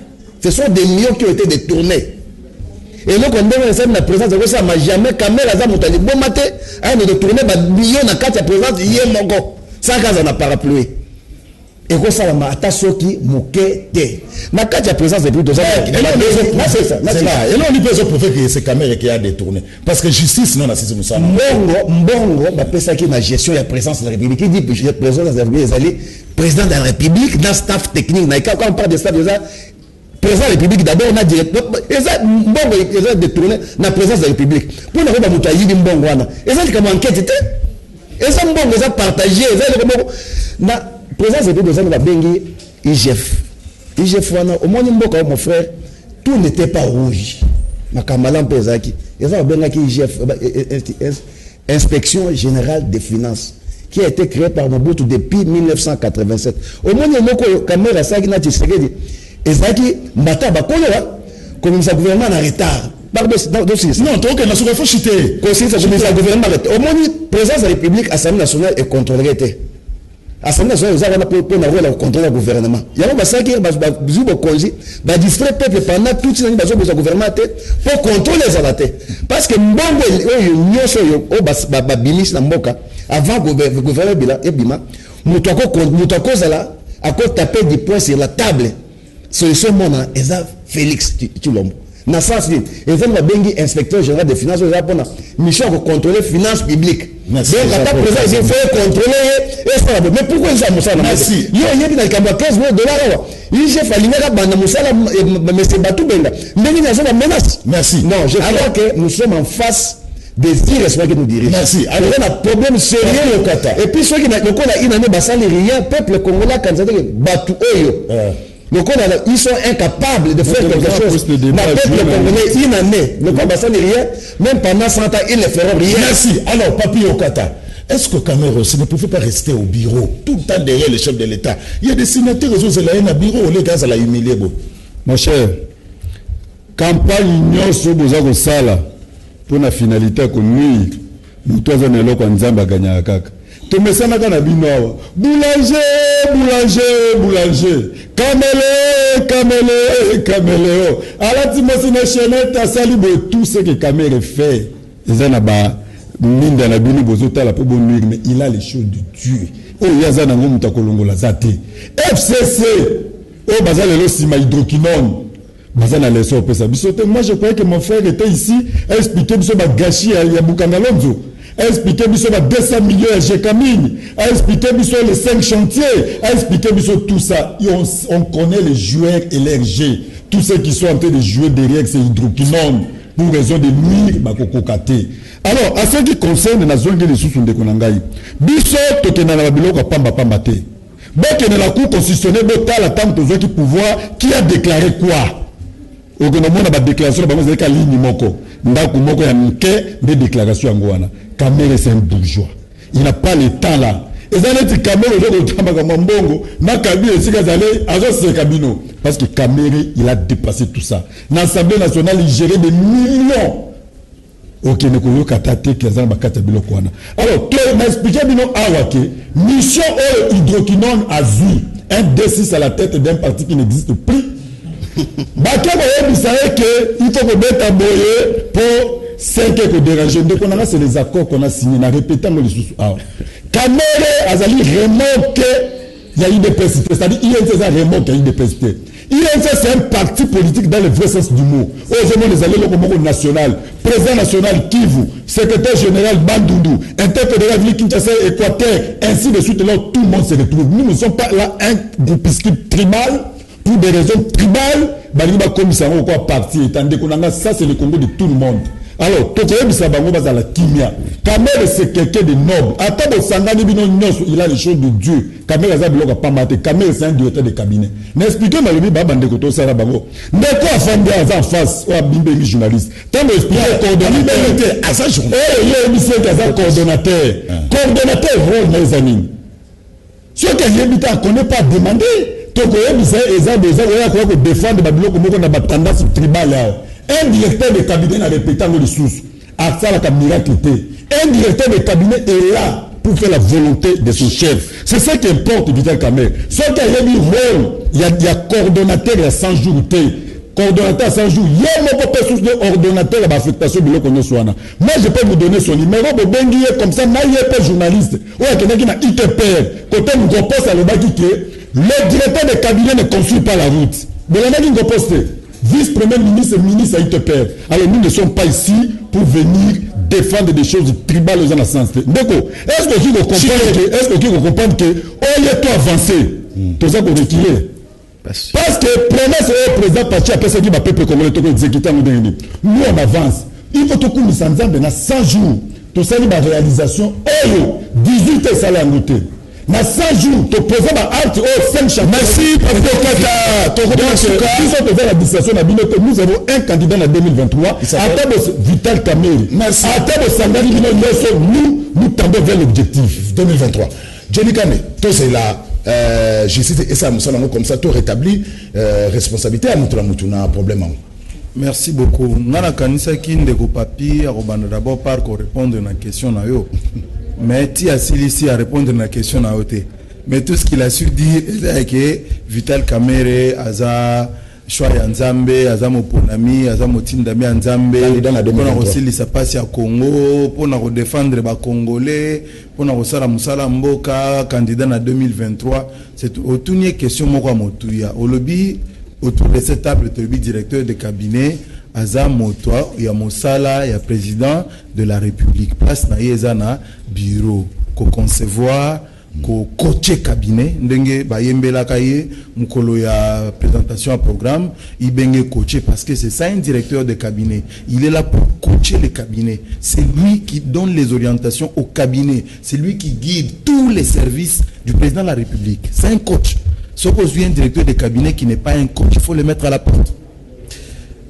S2: Ce sont des millions qui ont été détournés. Et donc on donne la présence de ça m'a jamais caméra za mutali bon maté a ne détourner ba millions na carte présence yé mongo. Ça kaza na parapluie. Et quoi ça ma atasoki mukete. Na carte présence de plus de ça. C'est ça. C'est là. Et là on peut se prouver que c'est caméra qui a détourné parce que justice non assise Moussa. Mbongo ba pesa ki na gestion ya présence de la République. Qui dit présence de la République, président de la République, dans staff technique, quand on parle de staff déjà président de la République d'abord on a dit et ça mbongo ils ont détourné la présence de la République pour ne pas mutayi di mbongo wana et ça comme enquête et ça mbongo ça partagé ça comme na présence de la République ça va bengi IGF wana au moins mboko mon frère tout n'était pas rouge na kamala mpezaki et ça va bengi IGF Inspection Générale des Finances qui a été créée par Mobutu depuis 1987 au moins mboko caméra ça qui n'a Tshisekedi ezaki mbata bakoloa comme ça gouvernement en retard non donc on a sur faut chiter comme ça gouvernement au moins présence de la République Assemblée nationale est contrôlée Assemblée nationale vous avez pour la contrôler le gouvernement il y a pas ça qui va zubo konji va distraire peuple pendant toute cette année besoin gouvernement pour contrôler les alatés parce que mbongo nyoso yo ba bilis na mboka avant gouvernement bila ebima mutako zala à quoi taper du poing sur la table. Solution mona eza Félix Tshilombo. Na sens ni eza na bengi inspecteur général des finances pour na mission de contrôler finances publiques. Donc la président il faut contrôler et ça mais pourquoi ça mosala merci. Yo yebi na kamba 15 millions de dollars. Il chef alinga banda mosala monsieur Batou Benga. Ndenge na zona menace. Merci. Non, je crois que nous sommes en face des irresponsables que nous dirigeons. Merci. Alors on a un problème sérieux au Qatar. Et puis ceux qui n'a le quoi il n'a pas ça rien peuple congolais quand ça dit Batou Oyo. Donc ils sont incapables de faire quelque chose. Le peuple congolais, une année, le combat ça n'est rien. Même pendant 100 ans, ils ne feront rien.
S1: Merci. Alors, Papi Okata, est-ce que Cameroun aussi ne pouvait pas rester au bureau tout le temps derrière le chef de l'État? Il y a des sénateurs qui sont allés au bureau, les gars, ça l'a humilié.
S3: Mon cher, campagne nyonso boza kosala pour la finalité ko nuire nous tous en eloko nzamba gagner kaka to mesana kana bino awa boulanger camélé ala timosi na chaîne ta sali bo tout ce que Camere fait ezana ba minda na bino bozotala po bo nuire mais il a les choses de Dieu o yazana ngo mutakolongola zate FCC o bazale lo sima hydroquinone. Moi je croyais que mon frère était ici à expliquer que ma gâchis à Yabukangalonzo, à expliquer que 200 millions à Jekamine, à expliquer que les 5 chantiers, à expliquer que tout ça. Et on connaît les joueurs et les jeux, tous ceux qui sont en train de jouer derrière ces hydroquinones pour raison de nuire bakokokate. Alors, à ce qui concerne la zone de sous de Konangai, biso tokena na biloko pamba te. Bokena la cour constitutionnelle botala tant de pouvoir qui a déclaré quoi? Au gouvernement a déclaration de la ligne moko ndako moko ya mike de déclaration angwana Camere c'est un bourgeois, il n'a pas le temps là et ça dit Camere au tamba comme mbongo na kabine sika zale azo se kabino parce que Camere il a dépassé tout ça. L'Assemblée nationale il gérait des millions. OK ne koyo katate kazana bakata biloko wana. Alors to m'expliquer bino awake mission hydroquinone azui un D6 à la tête d'un parti qui n'existe plus. Il faut que mettre boyer pour 5 que déranger. Donc on a c'est les accords qu'on a signés. On a répété les sous. Camere Azali remonte il y a eu des persécutions. C'est-à-dire INC ça remonte il y a eu des persécutions. INC c'est un parti politique dans le vrai sens du mot. Aujourd'hui les alliés locaux national, président national Kivu, secrétaire général Bandundu, interfédéral Kinshasa, Équateur, ainsi de suite. Là tout le monde se retrouve. Nous ne sommes pas là un groupuscule tribal. Pour des raisons tribales, Baliba commissaire ou quoi parti, étant donné ça c'est le Congo de tout le monde. Alors, Tokoye Bisabango va la kimia. Camere c'est quelqu'un de noble. Attends, Sangani Bino Nyos, il a les choses de Dieu. Camere Zabiloka Pamate, Camere c'est un directeur de cabinet. N'expliquez-moi le Babande Koto Sarabango. N'est-ce pas Fambé en face, ou à Bimbé journaliste. Tant d'expliquer coordonnateur, à sa journée. Il y a un monsieur qui a coordonnateur. Coordonnateur, rôle, mes amis. Ce que l'habitant ne connaît pas demander. Tokoye Bisabango, il faut défendre Babiloko Moko na tendance tribale. Un directeur de cabinet n'a répété les sources. Un directeur de cabinet est là pour faire la volonté de son chef. C'est ça qui importe, Vital Camere. Ce qu'il y a du rôle, il y a coordonnateur à 100 jours. Coordonnateur à 100 jours. Il y a mon papa sous ordonnateur à l'affectation de l'Okono Soana. Moi, je peux vous donner son numéro. Comme ça, moi, il n'y a pas de journaliste. Ou quelqu'un qui n'a ITPR. Côté nous propose à le le directeur de cabinet ne construit pas la route. Mais il y en a qui nous poste. Vice-premier ministre et ministre à ITPR. Alors nous ne sommes pas ici pour venir défendre des choses tribales aux en sens. D'accord. Est-ce que vous comprenez que on est tout avancé? Tout ça pour retirer. Parce que le président Pachi après ça qui va peuple congolais tout exécuter nous on avance. Il faut tout qu'on nous en dans 100 jours. Tout ça la réalisation 18 et ça l'a noté. Na 100 jours, tu poses ma acte au 5 chapitres. Merci, la administration nous avons un candidat en 2023. Vital Camere. Merci. Nous tendons vers l'objectif 2023. Johnny Kane, toi c'est là. Je cite et ça nous comme ça, tu rétablis responsabilité à notre problème.
S5: Merci beaucoup. Nana Kanisa Kindeko Papi, d'abord par répondre à une question. Mais tu as ici à répondre à la question à ôter. Mais tout ce qu'il a su dire, c'est que Vital Camere, Aza, Choya Nzambe, Aza Moponami, Aza Motindami Nzambe, pour aussi les passe à Congo, pour défendre les Congolais, pour Sala Moussala Mboka, candidat en 2023. C'est autour de question Mokwa Motouya. Au lobby, autour de cette table, le directeur de cabinet, Aza Motoa, il y a Moussala, il y a président de la République. Place na yezana bureau, ko concevoir, ko coacher cabinet, ndenge ba yembela kaye, mukolo ya présentation à programme, il benge coacher parce que c'est ça un directeur de cabinet. Il est là pour coacher le cabinet. C'est lui qui donne les orientations au cabinet. C'est lui qui guide tous les services du président de la République. C'est un coach. Suppose un directeur de cabinet qui n'est pas un coach, il faut le mettre à la porte.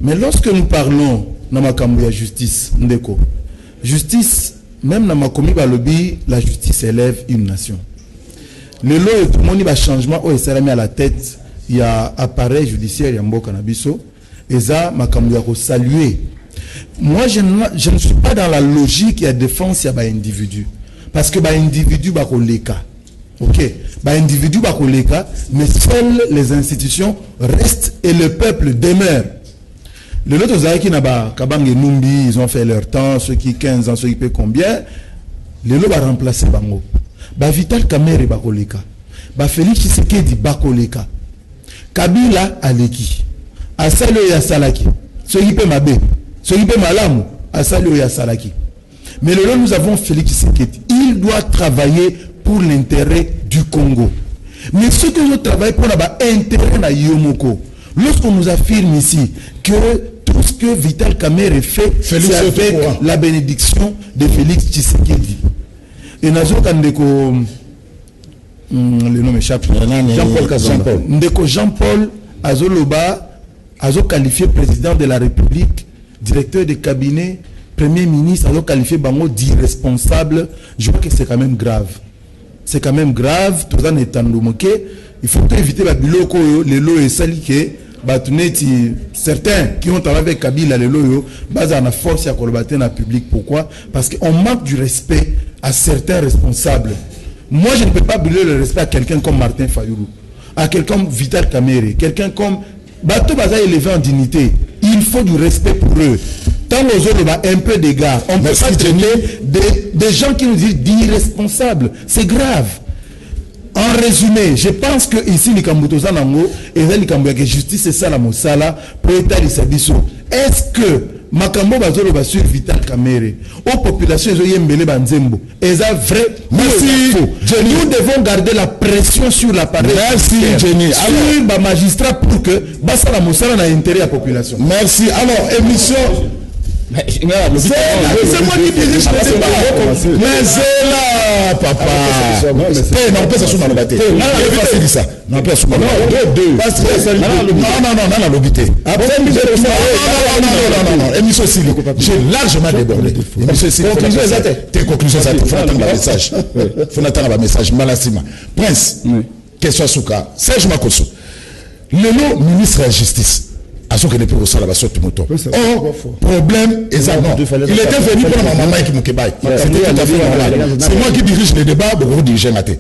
S5: Mais lorsque nous parlons dans ma justice, ndeko, justice, même dans ma commis lobby, la justice élève une nation. Le lot tout le monde va changement, oh, ça mis à la tête, il y a appareil judiciaire, il y a un cannabiso, et ça, ma saluer. Moi, je ne suis pas dans la logique et la défense, il y a un individu. Parce que l'individu va koleka. Ok, individu va koleka, mais seules les institutions restent et le peuple demeure. Les autres qui Kabang et Numbi, ils ont fait leur temps, ceux qui 15 ans, ceux qui paient combien. Les lots va remplacer Bango. Vital Kamerhe va koleka. Félix Tshisekedi va koleka. Kabila aleki. Asalo ya salaki. Ceux qui paient Mabe, ceux qui paient Malamu, Asalo ya salaki. Mais le nous avons Félix Tshisekedi. Il doit travailler pour l'intérêt du Congo. Mais ceux qui ont travaillé pour l'intérêt de Yomoko, lorsqu'on nous affirme ici que tout ce que Vital Kamerhe fait, c'est avec la bénédiction de Félix Tshisekedi. Et Nazo Kandeko, le nom m'échappe, Jean-Paul. Jean-Paul Azoloba, Azo qualifié président de la République, directeur de cabinet, Premier ministre, alors qualifié Bango d'irresponsable. Je crois que c'est quand même grave. C'est quand même grave. Tout ça n'est pas moqué. Il faut éviter les lots et saliqués. Certains qui ont travaillé avec Kabila, les lots, basés en force à collaborer dans le public. Pourquoi? Parce qu'on manque du respect à certains responsables. Moi, je ne peux pas brûler le respect à quelqu'un comme Martin Fayulu, à quelqu'un comme Vital Kamerhe, quelqu'un comme Bato Baza élevé en dignité. Il faut du respect pour eux. Tant aux autres, un peu d'égard. On ne peut pas traiter des gens qui nous disent d'irresponsables. C'est grave. En résumé, je pense que ici, les Kambutoza Nango, et les Kambuya que justice, c'est ça la Moussala, pour l'État de Sabiso. Est-ce que Makambo Bazolo va sur Vital Kamerhe, aux populations, ils ont yembele banzembo. Est-ce vrai? Merci. Nous devons garder la pression sur l'appareil.
S1: Merci, Jenny.
S5: Sur le magistrat pour que Bassa la Moussala n'a intérêt à la population.
S1: Merci. Alors, émission.
S5: C'est moi qui dis, je ne sais pas.
S1: Mais c'est là, papa. Non, on peut s'assumer dans le bâtiment. Non, on peut s'assumer. Non, l'obité. Non, émission aussi. J'ai largement débordé. Émission aussi. Tes conclusions, ça faut attendre un message. Faut attendre un message. Malassima. Prince, question Souka. Serge Makosso. Le ministre de la Justice. Or, problème, il était venu pour ma maman qui m'a dit. C'est moi qui dirige les débats, pour vous diriger la tête.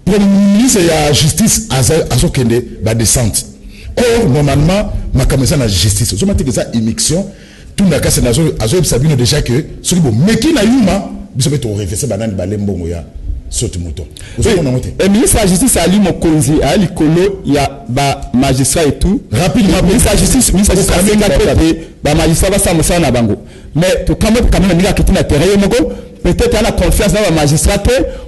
S1: Pour le ministre de la Justice, à descente. Or, normalement, ma commission de la justice, je m'attends que ça, immixtion, tout le monde a dit déjà que, mais qui n'a eu, vous savez, on réfléchit à Balembongoya.
S4: Le ministre de la Justice a lu mon conzi, a lu Kolo, il y a magistrat et tout.
S1: Rapidement,
S4: le ministre de la Justice, magistrat va s'amuser en Abango. Mais pour quand même, il y a quelqu'un peut-être à la confiance dans la magistrat,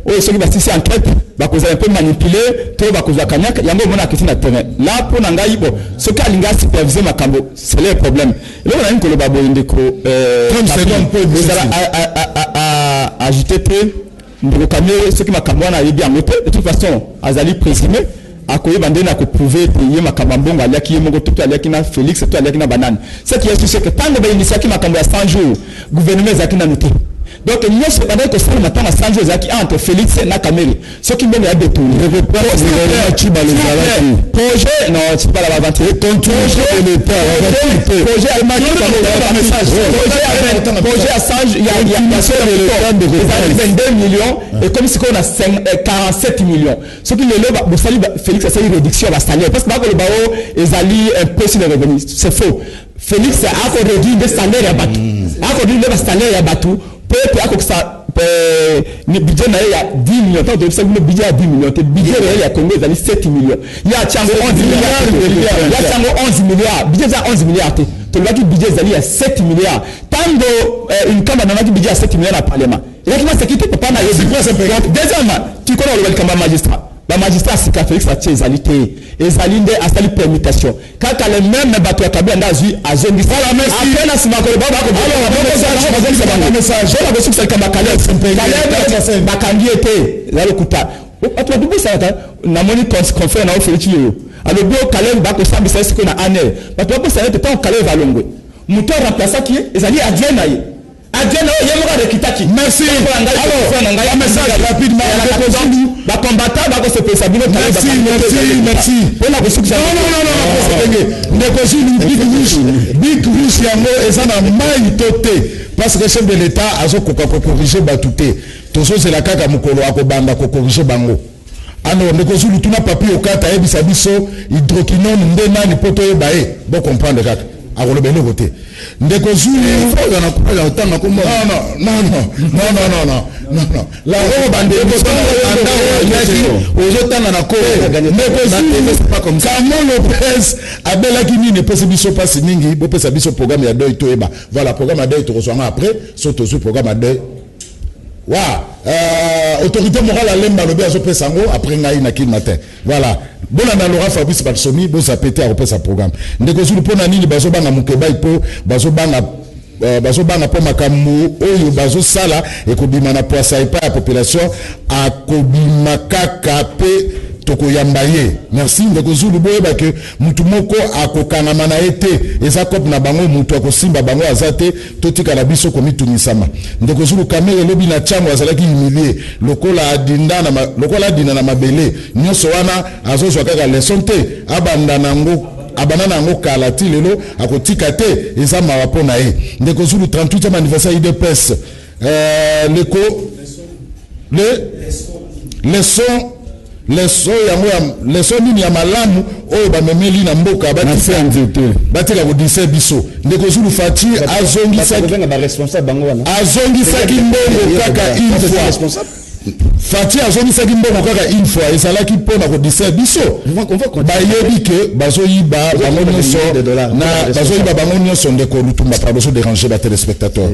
S4: ou ceux qui va s'y enquête, vous avez un peu manipulé, tout va causer Kanyak, il y a un moment qui est terrain. Là, pour Nangaïbo, ce qu'a l'inga supervisé ma cambo, c'est le problème. Et là, on a une collabo indéco, agité. Ce qui m'a bien noté, de toute façon, Azali présumé, à quoi il va prouver payer ma camambon, à l'aki, mon tout à l'aki, Félix, tout à l'aki, banane. Ce qui est sûr, que tant que l'initiative m'a cambié à 100 jours, gouvernement Zakina noté. Donc, nous sommes pas que ça, maintenant, à 100 jours, entre Félix et Nakamere. Ce qui m'a détourné. Projet, non, c'est pas la vente. Projet projet à 100 il y a 22 millions, et comme si on a 47 millions. Ce qui est Félix a fait une réduction à la salaire. Parce que le bao est allé un peu sur les revenus. C'est faux. Félix a réduit le salaire à Batou. A réduit le salaire à Batou. Peut-être que ça, le budget il y a 10 millions. Tant que le budget a 10 millions, le budget il y a Congo, il y a 7 millions. Il y a 11 milliards. Il y a 11 milliards. Budget il y a 11 milliards. Tu vois que le budget il y a 7 milliards. Tant que une campagne a budget à 7 milliards à Parlement. Et là, c'est qui te peut pas n'a deuxièmement, tu connais le welcome magistrat. Le magistrat, c'est qu'à Félix a tué Zalité. Et Zalinde a sali permutation. Quand elle est même bateau à Kabila Ndazi, à Zengis. Voilà, merci. Après, là, c'est ma collègue. Alors, on va message. Je vais vous dire que c'est Kaleb. Kaleb, Bakandi était, là, le Kouta. bato babosaka namoni confrère na Félix Leo alobi Caleb bakosambisa esiko na anel bato babosana te tant Caleb alongwe moto remplaçaki ezali adien na ye adien na ye moka rekitaki
S1: merci alors un message rapidement
S4: ba combattant ba ko se pesa bino
S1: merci
S4: on a reçu ça
S1: non big rush yango eza na mai toté parce que chef de l'état azokoka ko corriger batuté tozo c'est la kaka mukolo akobanda ko corriger bango alors ndeko zulu tuna papier okata ebisa biso hydroquinone nde nani poto yebae bo comprendre kaka akolobele côté ndeko zulu
S5: faut na kula utanga ko
S1: non la roba ndeko
S5: ozotanga na ko
S1: ndeko zulu c'est pas comme ça Kamon Lopez abelaki nini pesa biso pasi mingi bo pesa biso programme ya deuil to eba voilà programme ya deuil to reçoit après surtout ce programme ya deuil autorité morale à l'emba le béazo pesango après ngai na kin matin voilà bona na Laurent Fabrice Balsomi bo sa pété à repasser sa programme ndeko zulu pona nini bazo banga mukebai po bazo banga po makamu oyo bazo sala e kobima na poisa epa ya population a kobima kaka pe toko yambaye merci ndeko zulu boyeba ke mutu moko akokanga mana ete eza kop na bango mutu akosimba bango azate totika na biso komitunisama ndeko zulu kamere lobi na chango azalaki humilié lokola adina na mabele nyonso wana azozwa kaka leson te abanda nango kala ti lelo akotika te eza mawa mpo na ye ndeko zulu 38e anniversaire IDPS leso nini ya malamu oyo bamemeli na mboka batika kodise biso ndeko zulu Fati azongisaki mbongo kaka une fois Fati azongisaki mbongo kaka une fois ezalaki mpona kodise biso bayebi ke bazoyiba bango nyonso ndeko lutumba pa bazo déranger ba téléspectateurs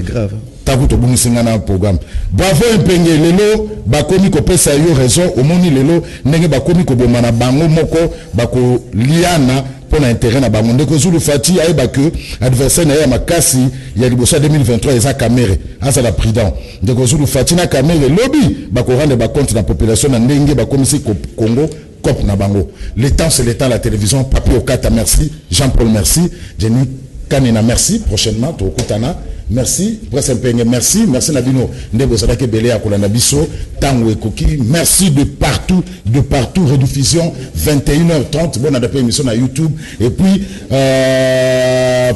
S1: taku tobungisinga na programme bravo Mpenge lelo bakomi kopesa yo raison omoni lelo ndenge bakomi koboma na bango moko bakoliana pona intérêt na bango ndeko zulu Fati ayeba ke adversaire na ya makasi ya liboso 2023 eza Kamere asa la prudent ndeko zulu Fati na Kamere lobi bakorande ba compte na population na ndenge bakomisi Congo cop na bango le temps c'est le temps la télévision Papi Okata merci Jean-Paul merci Jenny Kanena merci prochainement tokutana merci Presse Mpenge merci Nabino ndebo sadake belé akolanda biso tango ekoki merci de partout rediffusion 21h30 bonne adapté émission na YouTube et puis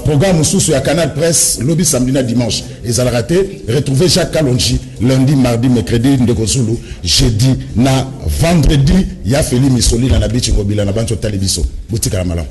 S1: programme sous ya Canal Presse lobby samedi na dimanche ezala raté retrouvez Jacques Kalonji lundi mardi mercredi ndeko zulu jeudi na vendredi ya Feli Misoli na bichi ngobila na bancho talibiso botika la malam